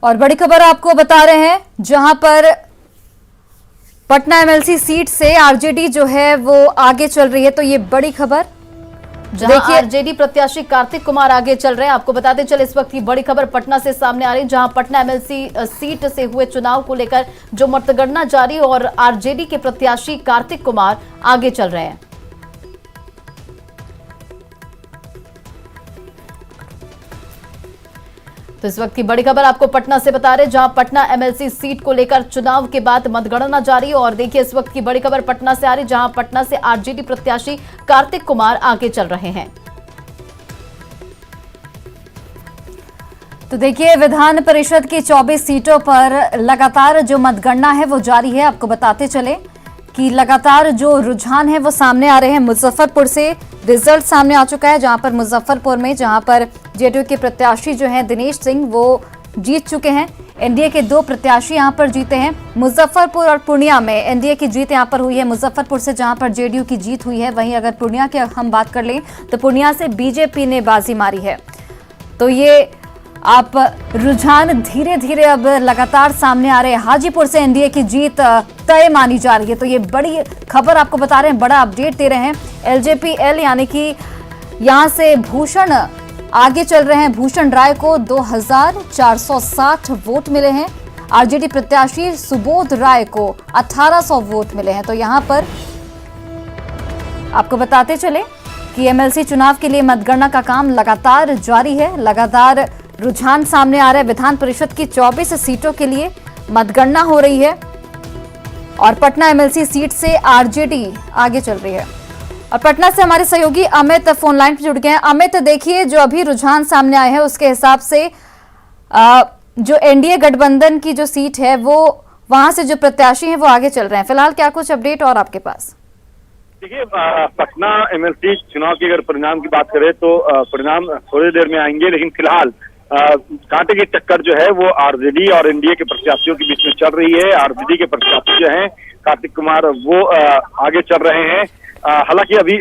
और बड़ी खबर आपको बता रहे हैं, जहां पर पटना एमएलसी सीट से आरजेडी जो है वो आगे चल रही है। तो ये बड़ी खबर, जहां आरजेडी प्रत्याशी कार्तिक कुमार आगे चल रहे हैं। आपको बताते चले इस वक्त की बड़ी खबर पटना से सामने आ रही है, जहां पटना एमएलसी सीट से हुए चुनाव को लेकर जो मतगणना जारी और आरजेडी के प्रत्याशी कार्तिक कुमार आगे चल रहे हैं। तो इस वक्त की बड़ी खबर आपको पटना से बता रहे हैं, जहां पटना एमएलसी सीट को लेकर चुनाव के बाद मतगणना जारी। और देखिए इस वक्त की बड़ी खबर पटना से आ रही, जहां पटना से आरजेडी प्रत्याशी कार्तिक कुमार आगे चल रहे हैं। तो देखिए विधान परिषद की 24 सीटों पर लगातार जो मतगणना है वो जारी है। आपको बताते चले कि लगातार जो रुझान है वो सामने आ रहे हैं। मुजफ्फरपुर से रिजल्ट सामने आ चुका है, जहां पर मुजफ्फरपुर में जहां पर जेडीयू के प्रत्याशी जो हैं दिनेश सिंह वो जीत चुके हैं। एनडीए के 2 प्रत्याशी यहां पर जीते हैं। मुजफ्फरपुर और पूर्णिया में एनडीए की जीत यहां पर हुई है। मुजफ्फरपुर से जहां पर जेडीयू की जीत हुई है, वहीं अगर पूर्णिया की हम बात कर लें तो पूर्णिया से बीजेपी ने बाजी मारी है। तो ये आप रुझान धीरे धीरे अब लगातार सामने आ रहे हैं। हाजीपुर से एनडीए की जीत तय मानी जा रही है। तो ये बड़ी खबर आपको बता रहे हैं, बड़ा अपडेट दे रहे हैं। एलजेपीएल यानी कि यहां से भूषण आगे चल रहे हैं। भूषण राय को 2460 वोट मिले हैं। आरजेडी प्रत्याशी सुबोध राय को 1800 वोट मिले हैं। तो यहां पर आपको बताते चले कि एमएलसी चुनाव के लिए मतगणना का काम लगातार जारी है। लगातार रुझान सामने आ रहा है। विधान परिषद की 24 सीटों के लिए मतगणना हो रही है और पटना एमएलसी सीट से आरजेडी आगे चल रही है। और पटना से हमारे सहयोगी अमित फोन लाइन पर जुड़ गए हैं। अमित, देखिए जो अभी रुझान सामने आए हैं उसके हिसाब से जो एनडीए गठबंधन की जो सीट है वो वहां से जो प्रत्याशी हैं वो आगे चल रहे हैं। फिलहाल क्या कुछ अपडेट और आपके पास? देखिए पटना एमएलसी चुनाव के अगर परिणाम की बात करें तो परिणाम थोड़ी देर में आएंगे, लेकिन फिलहाल कांटे की टक्कर जो है वो आरजेडी और एनडीए के प्रत्याशियों के बीच में चल रही है। आरजेडी के प्रत्याशी जो हैं कार्तिक कुमार वो आगे चल रहे हैं। हालांकि अभी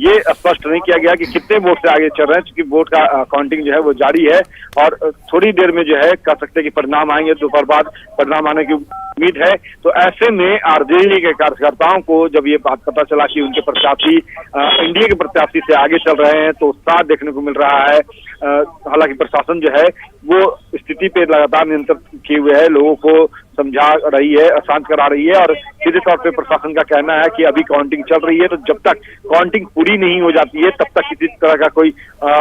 ये स्पष्ट नहीं किया गया कि कितने वोट से आगे चल रहे हैं, क्योंकि वोट का काउंटिंग जो है वो जारी है और थोड़ी देर में जो है कह सकते हैं कि परिणाम आएंगे। दोपहर बाद परिणाम आने की उम्मीद है। तो ऐसे में आरजेडी के कार्यकर्ताओं को जब ये बात पता चला कि उनके प्रत्याशी एनडीए के प्रत्याशी से आगे चल रहे हैं तो उत्साह देखने को मिल रहा है। हालांकि प्रशासन जो है वो स्थिति पे लगातार नियंत्रण किए हुए है, लोगों को समझा रही है, अशांत करा रही है। और सीधे तौर पे प्रशासन का कहना है कि अभी काउंटिंग चल रही है, तो जब तक काउंटिंग पूरी नहीं हो जाती है तब तक किसी तरह का कोई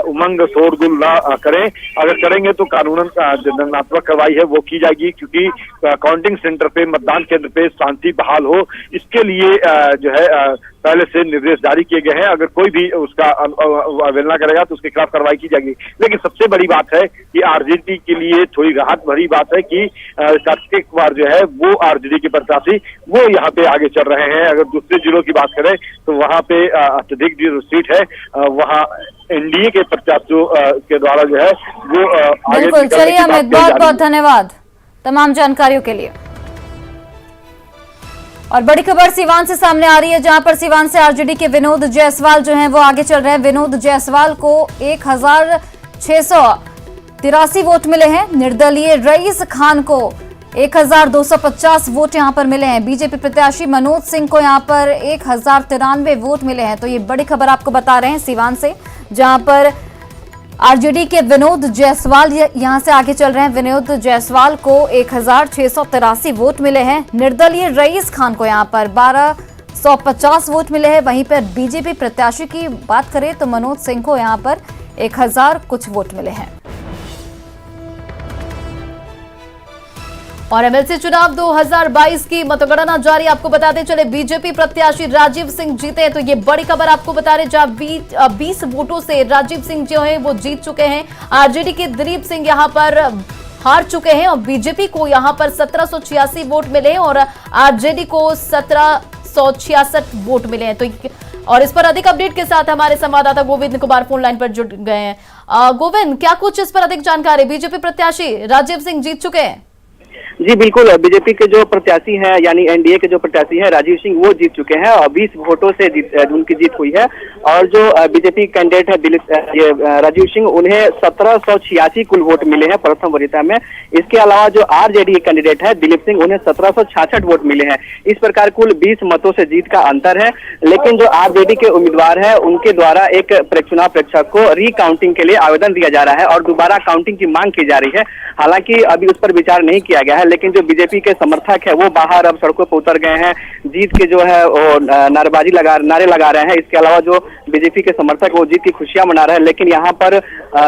उमंग शोरगुल ना करें। अगर करेंगे तो कानूनन दंडात्मक कार्रवाई है वो की जाएगी, क्योंकि काउंटिंग सेंटर पे, मतदान केंद्र पे शांति बहाल हो, इसके लिए जो है पहले से निर्देश जारी किए गए हैं। अगर कोई भी उसका अवहेलना करेगा तो उसके खिलाफ कार्रवाई की जाएगी। लेकिन सबसे बड़ी बात है कि आरजेडी के लिए थोड़ी राहत भरी बात है कि कार्तिक कुमार जो है वो आरजेडी के प्रत्याशी वो यहाँ पे आगे चल रहे हैं। अगर दूसरे जिलों की बात करें तो वहाँ पे अत्यधिक जो सीट है वहाँ एनडीए के प्रत्याशियों के द्वारा जो है वो बिल्कुल। चलिए अमित, बहुत बहुत धन्यवाद तमाम जानकारियों के लिए। और बड़ी खबर सीवान से सामने आ रही है, जहां पर सीवान से आरजेडी के विनोद जायसवाल जो हैं वो आगे चल रहे हैं। विनोद जायसवाल को 1683 वोट मिले हैं। निर्दलीय रईस खान को 1250 वोट यहां पर मिले हैं। बीजेपी प्रत्याशी मनोज सिंह को यहां पर 1093 वोट मिले हैं। तो ये बड़ी खबर आपको बता रहे हैं सीवान से, जहां पर आरजेडी के विनोद जायसवाल यहां से आगे चल रहे हैं। विनोद जायसवाल को 1683 वोट मिले हैं। निर्दलीय रईस खान को यहां पर 1250 वोट मिले हैं। वहीं पर बीजेपी प्रत्याशी की बात करें तो मनोज सिंह को यहां पर 1000 कुछ वोट मिले हैं। और एमएलसी चुनाव 2022 की मतगणना जारी। आपको बताते चले बीजेपी प्रत्याशी राजीव सिंह जीते। तो ये बड़ी खबर आपको बता रहे, जहां 20 वोटों से राजीव सिंह जो है वो जीत चुके हैं। आरजेडी के दिलीप सिंह यहां पर हार चुके हैं और बीजेपी को यहां पर 1786 वोट मिले और आरजेडी को 1766 वोट मिले हैं। तो और इस पर अधिक अपडेट के साथ हमारे संवाददाता गोविंद कुमार फोन लाइन पर जुड़ गए हैं। गोविंद, क्या कुछ इस पर अधिक जानकारी? बीजेपी प्रत्याशी राजीव सिंह जीत चुके हैं। जी बिल्कुल, बीजेपी के जो प्रत्याशी हैं यानी एनडीए के जो प्रत्याशी हैं राजीव सिंह, वो जीत चुके हैं और 20 वोटों से उनकी जीत हुई है। और जो बीजेपी कैंडिडेट है राजीव सिंह, उन्हें 1786 कुल वोट मिले हैं प्रथम वरीयता में। इसके अलावा जो आरजेडी कैंडिडेट है दिलीप सिंह, उन्हें 1766 वोट मिले हैं। इस प्रकार कुल 20 मतों से जीत का अंतर है। लेकिन जो आरजेडी के उम्मीदवार है उनके द्वारा एक चुनाव प्रेक्षक को रिकाउंटिंग के लिए आवेदन दिया जा रहा है और दोबारा काउंटिंग की मांग की जा रही है। हालांकि अभी उस पर विचार नहीं किया गया है, लेकिन जो बीजेपी के समर्थक है वो बाहर अब सड़कों पर उतर गए हैं, जीत के जो है वो नारे लगा रहे हैं। इसके अलावा जो बीजेपी के समर्थक वो जीत की खुशियां मना रहे हैं। लेकिन यहाँ पर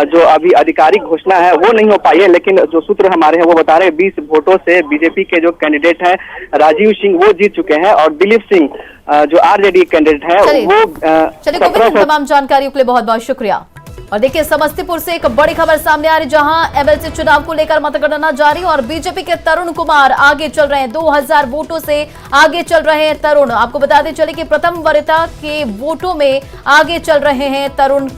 जो अभी आधिकारिक घोषणा है वो नहीं हो पाई है। लेकिन जो सूत्र हमारे हैं वो बता रहे हैं 20 वोटों से बीजेपी के जो कैंडिडेट हैं राजीव सिंह वो जीत चुके हैं और दिलीप सिंह जो आरजेडी कैंडिडेट है वो तमाम जानकारियों के लिए बहुत बहुत शुक्रिया। और देखिए, समस्तीपुर से एक बड़ी खबर सामने आ रही, जहां एमएलसी चुनाव को लेकर मतगणना जारी और बीजेपी के तरुण कुमार आगे चल रहे हैं। 2000 वोटों से आगे चल रहे हैं तरुण। आपको बताते चले कि प्रथम वरीयता के वोटों में आगे चल रहे हैं तरुण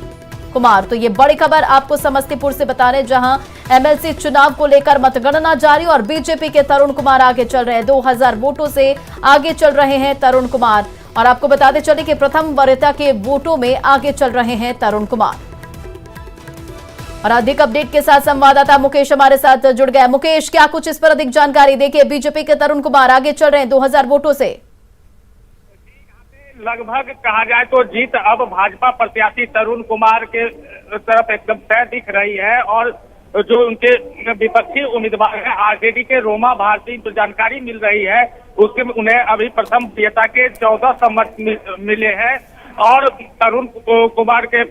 कुमार। तो ये बड़ी खबर आपको समस्तीपुर से बता रहे, जहां एमएलसी चुनाव को लेकर मतगणना जारी और बीजेपी के तरुण कुमार आगे चल रहे हैं। 2000 वोटों से आगे चल रहे हैं तरुण कुमार। और आपको बताते चले कि प्रथम वरीयता के वोटों में आगे चल रहे हैं तरुण कुमार। और अधिक अपडेट के साथ संवाददाता मुकेश हमारे साथ जुड़ गया। मुकेश, क्या कुछ इस पर अधिक जानकारी? देखिए, बीजेपी के तरुण कुमार आगे चल रहे हैं 2000 वोटों से। लगभग कहा जाए तो जीत अब भाजपा प्रत्याशी तरुण कुमार के तरफ एकदम तय दिख रही है। और जो उनके विपक्षी उम्मीदवार है आरजेडी के रोमा भारती, जो जानकारी मिल रही है उसके उन्हें अभी प्रथम वरीयता के 14 समर्थन मिले हैं। और तरुण कुमार के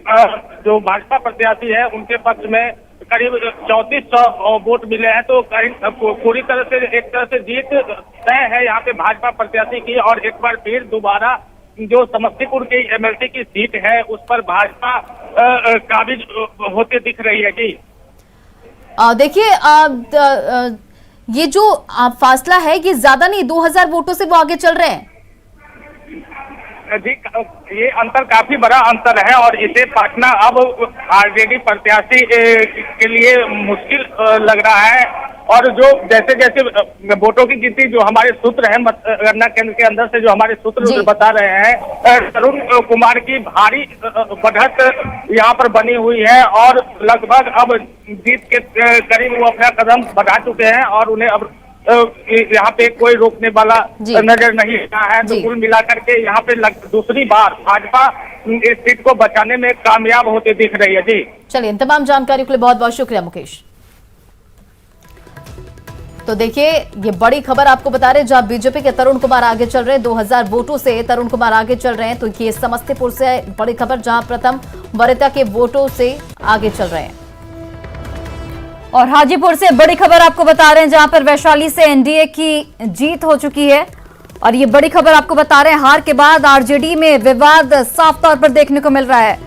जो भाजपा प्रत्याशी है उनके पक्ष में करीब 3400 वोट मिले हैं। तो पूरी तरह से एक तरह से जीत तय है यहाँ पे भाजपा प्रत्याशी की। और एक बार फिर दोबारा जो समस्तीपुर की एमएलसी की सीट है उस पर भाजपा काबिज होते दिख रही है। जी देखिए, ये जो फासला है ये ज्यादा नहीं, 2000 वोटों से वो आगे चल रहे हैं। जी, ये अंतर काफी बड़ा अंतर है और इसे पाटना अब आरजेडी प्रत्याशी के लिए मुश्किल लग रहा है। और जो जैसे जैसे वोटों की गिनती जो हमारे सूत्र हैं मतगणना केंद्र के अंदर से जो हमारे सूत्र बता रहे हैं, तरुण कुमार की भारी बढ़त यहाँ पर बनी हुई है और लगभग अब जीत के करीब वो अपना कदम बढ़ा चुके हैं और उन्हें अब यहाँ पे कोई रोकने वाला नजर नहीं रहा है। तो कुल मिलाकर के यहाँ पे दूसरी बार भाजपा इस सीट को बचाने में कामयाब होते दिख रही है। जी चलिए, इन तमाम जानकारियों के लिए बहुत बहुत शुक्रिया मुकेश। तो देखिए, ये बड़ी खबर आपको बता रहे, जहां बीजेपी के तरुण कुमार आगे चल रहे हैं, 2000 वोटों से तरुण कुमार आगे चल रहे हैं। तो ये समस्तीपुर से बड़ी खबर, जहां प्रथम वरीयता के वोटों से आगे चल रहे हैं। और हाजीपुर से बड़ी खबर आपको बता रहे हैं, जहां पर वैशाली से एनडीए की जीत हो चुकी है। और ये बड़ी खबर आपको बता रहे हैं, हार के बाद आरजेडी में विवाद साफ तौर पर देखने को मिल रहा है।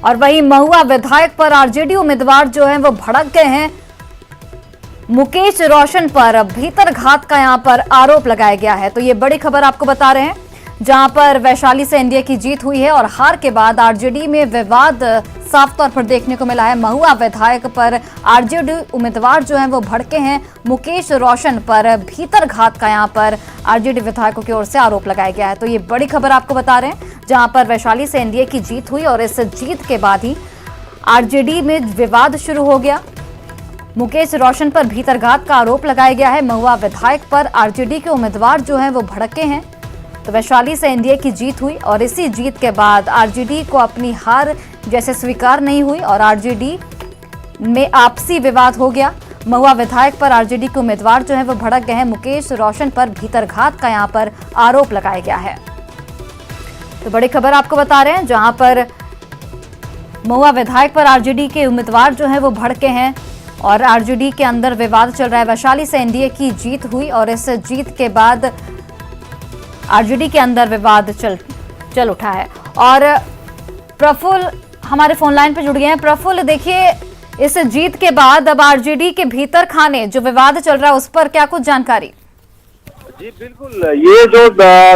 और वहीं महुआ विधायक पर आरजेडी उम्मीदवार जो हैं वो भड़क गए हैं। मुकेश रोशन पर भीतरघात का यहां पर आरोप लगाया गया है। तो ये बड़ी खबर आपको बता रहे हैं, जहां पर वैशाली से एनडीए की जीत हुई है और हार के बाद आरजेडी में विवाद साफ तौर पर देखने को मिला है। महुआ विधायक पर आरजेडी उम्मीदवार जो हैं वो भड़के हैं। मुकेश रोशन पर भीतरघात का यहां पर आरजेडी विधायकों की ओर से आरोप लगाया गया है। तो ये बड़ी खबर आपको बता रहे हैं, जहां पर वैशाली से एनडीए की जीत हुई और इस जीत के बाद ही आरजेडी में विवाद शुरू हो गया। मुकेश रोशन पर भीतरघात का आरोप लगाया गया है। महुआ विधायक पर आरजेडी के उम्मीदवार जो हैं वो भड़के हैं। तो वैशाली से एनडीए की जीत हुई और इसी जीत के बाद आरजेडी को अपनी हार जैसे स्वीकार नहीं हुई और आरजेडी में आपसी विवाद हो गया। महुआ विधायक पर आरजेडी के उम्मीदवार जो हैं वो भड़क गए हैं। मुकेश रोशन पर भीतरघात का यहां पर आरोप लगाया गया है। तो बड़ी खबर आपको बता रहे हैं, जहां पर महुआ विधायक पर आरजेडी के उम्मीदवार जो हैं वो भड़के हैं और आरजेडी के अंदर विवाद चल रहा है। वैशाली से एनडीए की जीत हुई और इस जीत के बाद आरजेडी के अंदर विवाद चल उठा है। और प्रफुल्ल हमारे फोन लाइन पे जुड़ गए हैं। प्रफुल्ल, देखिए, इस जीत के बाद अब आरजेडी के भीतर खाने जो विवाद चल रहा है उस पर क्या कुछ जानकारी? जी बिल्कुल, ये जो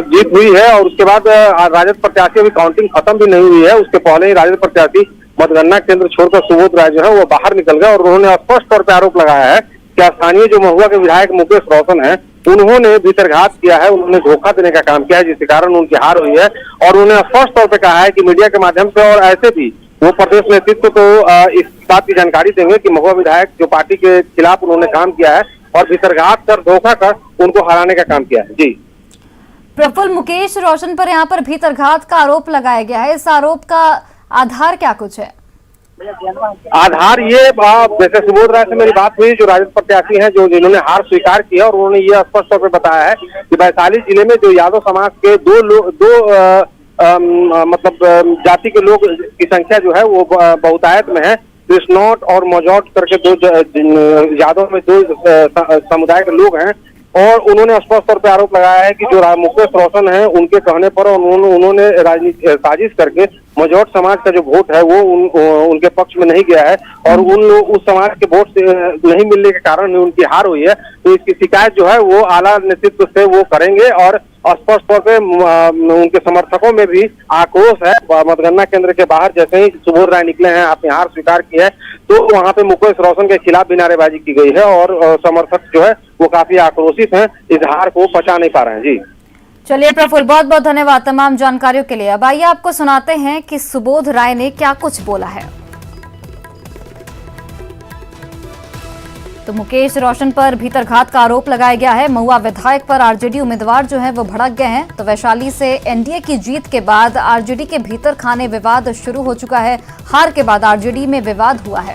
जीत हुई है और उसके बाद राजद प्रत्याशी अभी काउंटिंग खत्म भी नहीं हुई है, उसके पहले ही राजद प्रत्याशी मतगणना केंद्र छोड़कर सुबोध राय जो है वो बाहर निकल गए और उन्होंने स्पष्ट तौर पर आरोप लगाया है कि स्थानीय जो महुआ के विधायक मुकेश रोशन है, उन्होंने भीतरघात किया है, उन्होंने धोखा देने का काम किया है, जिसके कारण उनकी हार हुई है। और उन्होंने स्पष्ट तौर पर कहा है कि मीडिया के माध्यम से और ऐसे भी वो प्रदेश नेतृत्व को इस बात की जानकारी देंगे कि महुआ विधायक जो पार्टी के खिलाफ उन्होंने काम किया है और भीतरघात कर, धोखा कर उनको हराने का काम किया है। जी प्रफुल्ल, मुकेश रोशन पर यहाँ पर भीतरघात का आरोप लगाया गया है, इस आरोप का आधार क्या कुछ है? आधार ये जैसे सुबोध राय से मेरी बात हुई, जो राजद प्रत्याशी हैं, जो जिन्होंने हार स्वीकार की है, और उन्होंने ये स्पष्ट तौर पर बताया है कि वैशाली जिले में जो यादव समाज के मतलब जाति के लोग की संख्या जो है वो बहुतायत में है। कृष्णौट और मौजौट करके दो यादव में दो समुदाय के लोग हैं, और उन्होंने स्पष्ट तौर पर आरोप लगाया है कि जो मुकेश रोशन है उनके कहने पर उन्होंने राजनीति साजिश करके मौजौट समाज का जो वोट है वो उनके पक्ष में नहीं गया है, और उस समाज के वोट से नहीं मिलने के कारण उनकी हार हुई है। तो इसकी शिकायत जो है वो आला नेतृत्व से वो करेंगे, और स्पष्ट तौर पे उनके समर्थकों में भी आक्रोश है। मतगणना केंद्र के बाहर जैसे ही सुबोध राय निकले हैं, आपने हार स्वीकार की है, तो वहां पे मुकेश रोशन के खिलाफ भी नारेबाजी की गई है, और समर्थक जो है वो काफी आक्रोशित हैं, इस हार को पचा नहीं पा रहे हैं। जी चलिए प्रफुल्ल, बहुत बहुत धन्यवाद तमाम जानकारियों के लिए। अब आइए आपको सुनाते हैं कि सुबोध राय ने क्या कुछ बोला है। तो मुकेश रोशन पर भीतरघात का आरोप लगाया गया है। महुआ विधायक पर आरजेडी उम्मीदवार जो है वो भड़क गए हैं। तो वैशाली से एनडीए की जीत के बाद आरजेडी के भीतर खाने विवाद शुरू हो चुका है। हार के बाद आरजेडी में विवाद हुआ है।